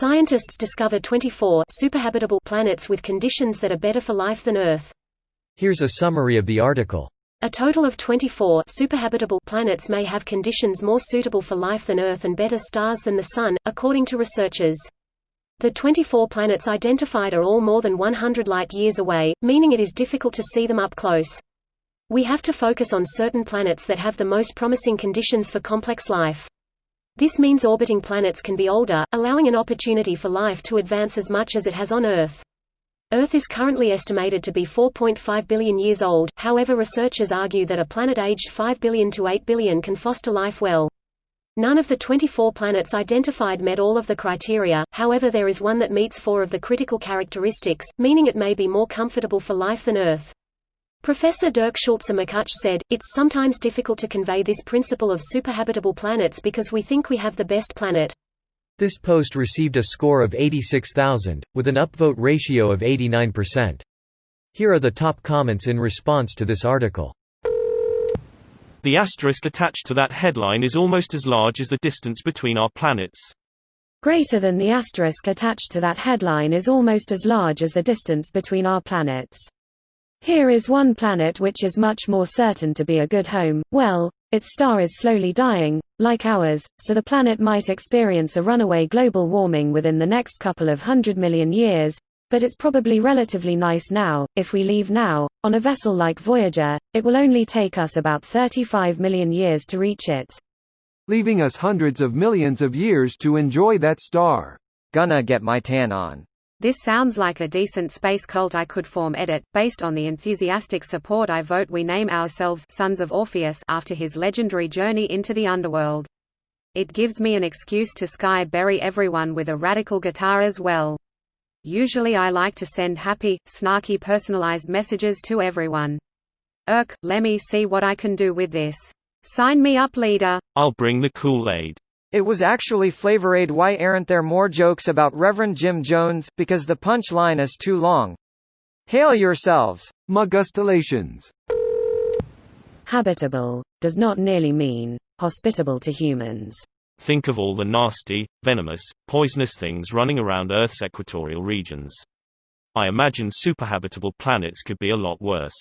Scientists discovered 24 superhabitable planets with conditions that are better for life than Earth. Here's a summary of the article. A total of 24 superhabitable planets may have conditions more suitable for life than Earth and better stars than the Sun, according to researchers. The 24 planets identified are all more than 100 light-years away, meaning it is difficult to see them up close. We have to focus on certain planets that have the most promising conditions for complex life. This means orbiting planets can be older, allowing an opportunity for life to advance as much as it has on Earth. Earth is currently estimated to be 4.5 billion years old, however researchers argue that a planet aged 5 billion to 8 billion can foster life well. None of the 24 planets identified met all of the criteria, however there is one that meets 4 of the critical characteristics, meaning it may be more comfortable for life than Earth. Professor Dirk Schulze-McCutch said, "It's sometimes difficult to convey this principle of superhabitable planets because we think we have the best planet." This post received a score of 86,000, with an upvote ratio of 89%. Here are the top comments in response to this article. The asterisk attached to that headline is almost as large as the distance between our planets. Greater than the asterisk attached to that headline is almost as large as the distance between our planets. Here is one planet which is much more certain to be a good home. Well, its star is slowly dying, like ours, so the planet might experience a runaway global warming within the next couple of 100 million years, but it's probably relatively nice now. If we leave now, on a vessel like Voyager, it will only take us about 35 million years to reach it. Leaving us hundreds of millions of years to enjoy that star. Gonna get my tan on. This sounds like a decent space cult I could form. Edit. Based on the enthusiastic support I vote we name ourselves Sons of Orpheus after his legendary journey into the underworld. It gives me an excuse to bury everyone with a radical guitar as well. Usually I like to send happy, snarky personalized messages to everyone. Let me see what I can do with this. Sign me up, leader. I'll bring the Kool-Aid. It was actually Flavorade. Why aren't there more jokes about Reverend Jim Jones? Because the punch line is too long. Hail yourselves. Magustulations. Habitable does not nearly mean hospitable to humans. Think of all the nasty, venomous, poisonous things running around Earth's equatorial regions. I imagine superhabitable planets could be a lot worse.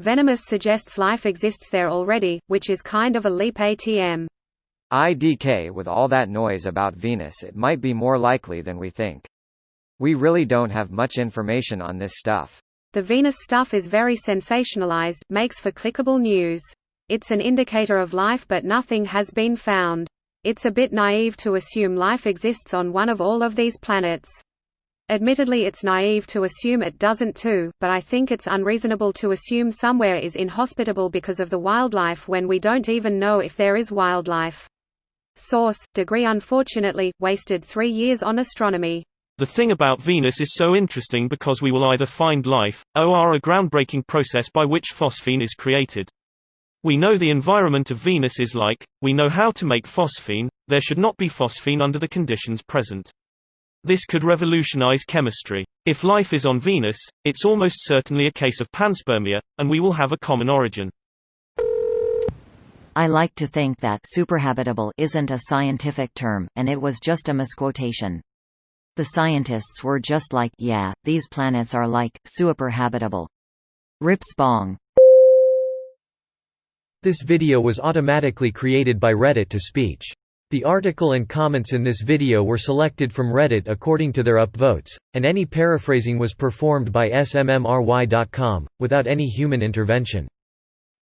Venomous suggests life exists there already, which is kind of a leap. ATM. IDK. With all that noise about Venus, it might be more likely than we think. We really don't have much information on this stuff. The Venus stuff is very sensationalized, makes for clickable news. It's an indicator of life, but nothing has been found. It's a bit naive to assume life exists on one of all of these planets. Admittedly, it's naive to assume it doesn't too, but I think it's unreasonable to assume somewhere is inhospitable because of the wildlife when we don't even know if there is wildlife. Source: degree. Unfortunately, wasted 3 years on astronomy. The thing about Venus is so interesting because we will either find life, or a groundbreaking process by which phosphine is created. We know the environment of Venus is like, we know how to make phosphine, there should not be phosphine under the conditions present. This could revolutionize chemistry. If life is on Venus, it's almost certainly a case of panspermia, and we will have a common origin. I like to think that superhabitable isn't a scientific term, and it was just a misquotation. The scientists were just like, yeah, these planets are like, superhabitable. Rips bong. This video was automatically created by Reddit to speech. The article and comments in this video were selected from Reddit according to their upvotes, and any paraphrasing was performed by smmry.com, without any human intervention.